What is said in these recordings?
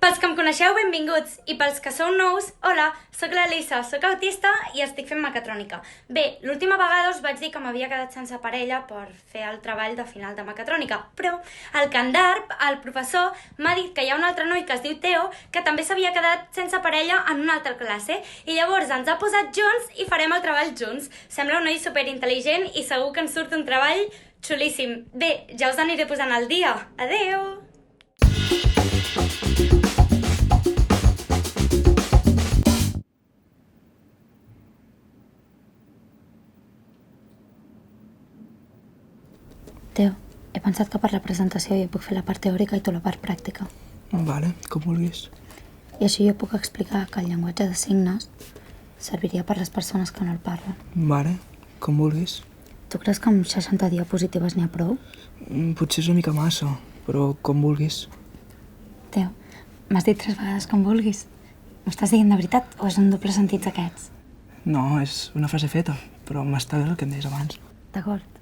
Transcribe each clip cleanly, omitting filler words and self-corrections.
Pels que em coneixeu, benvinguts. I pels que sou nous, hola, sóc l'Elisa, sóc autista i estic fent mecatrònica. Bé, l'última vegada us vaig dir que m'havia quedat sense parella per fer el treball de final de mecatrònica, però el Candarp, el professor, m'ha dit que hi ha un altre noi que es diu Teo que també s'havia quedat sense parella en una altra classe i llavors ens ha posat junts i farem el treball junts. Sembla un noi superintel·ligent i segur que ens surt un treball xulíssim. Bé, ja us aniré posant al dia. Adeu! Teo, he pensat que per la presentació jo puc fer la part teòrica i tu la part pràctica. Vale, com vulguis. I així jo puc explicar que el llenguatge de signes serviria per les persones que no el parlen. Vale, com vulguis. Tu creus que amb 60 diapositives n'hi ha prou? Potser és una mica massa, però com vulguis. Teo, m'has dit 3 vegades com vulguis. M'estàs dient de veritat o és un doble sentit d'aquests? No, és una frase feta, però m'està bé el que em deies abans. D'acord.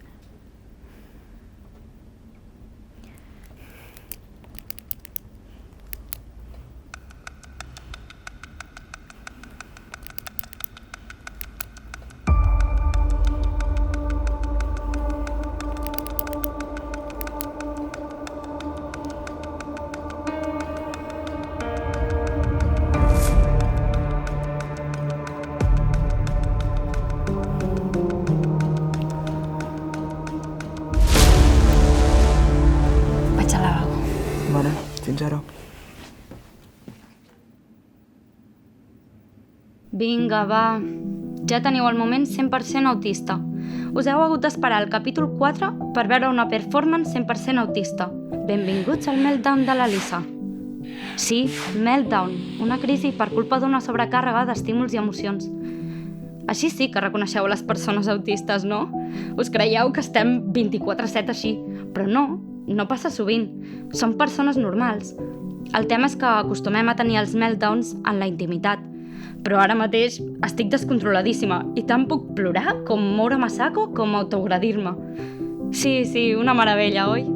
Vale, fins ara. Vinga, va. Ja teniu el moment 100% autista. Us heu hagut d'esperar al capítol 4 per veure una performance 100% autista. Benvinguts al meltdown de l'Elisa. Sí, meltdown, una crisi per culpa d'una sobrecàrrega d'estímuls i emocions. Així sí que reconeixeu les persones autistes, no? Us creieu que estem 24/7 així, però no passa sovint. Som persones normals. El tema és que acostumem a tenir els meltdowns en la intimitat. Però ara mateix estic descontroladíssima i tant puc plorar com moure'm a saco com autoagredir-me. Sí, una meravella, oi?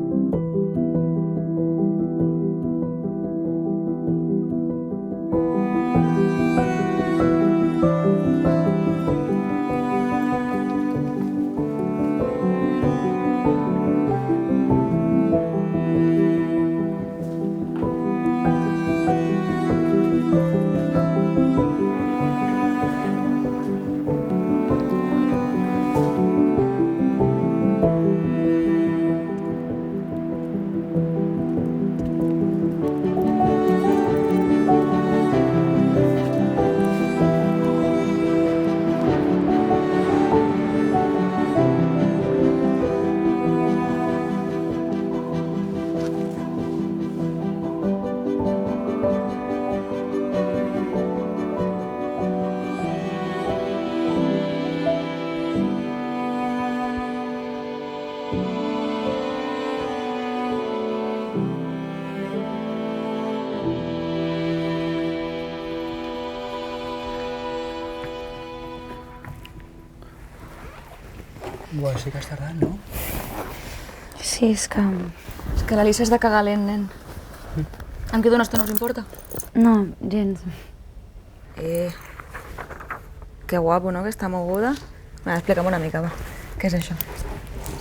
Buah, sí que has tardat, no? Sí, és que l'Elisa és de cagar lent, nen. Em quedo una estona, us importa? no, gens. Que guapo, no?, aquesta moguda. Explica'm una mica, va. Què és això?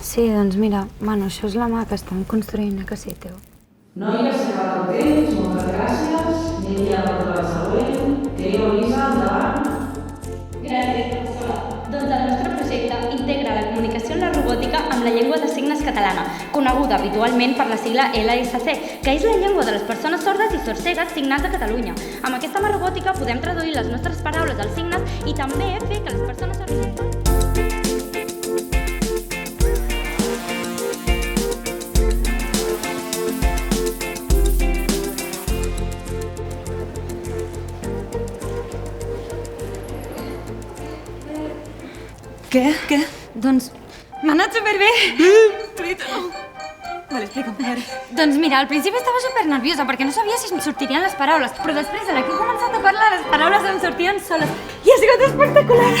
Sí, doncs mira, això és la mà que estem construint, que sí, Teo. Noies, s'ha acabat el temps, moltes gràcies. Anem ja per la següent. Teo, Elisa, endavant. Gràcies, professora. Doncs el nostre projecte integra la comunicació en la robòtica amb la llengua de signes catalana, coneguda habitualment per la sigla LSC, que és la llengua de les persones sordes i sordcegues signants de Catalunya. Amb aquesta mà robòtica podem traduir les nostres paraules als signes i també fer que les persones sordes... Què? Doncs m'ha anat superbé. Vale, explica'm, a veure. Doncs mira, al principi estava supernerviosa perquè no sabia si em sortirien les paraules, però després, a la que he començat a parlar, les paraules em sortien soles i ha sigut espectacular.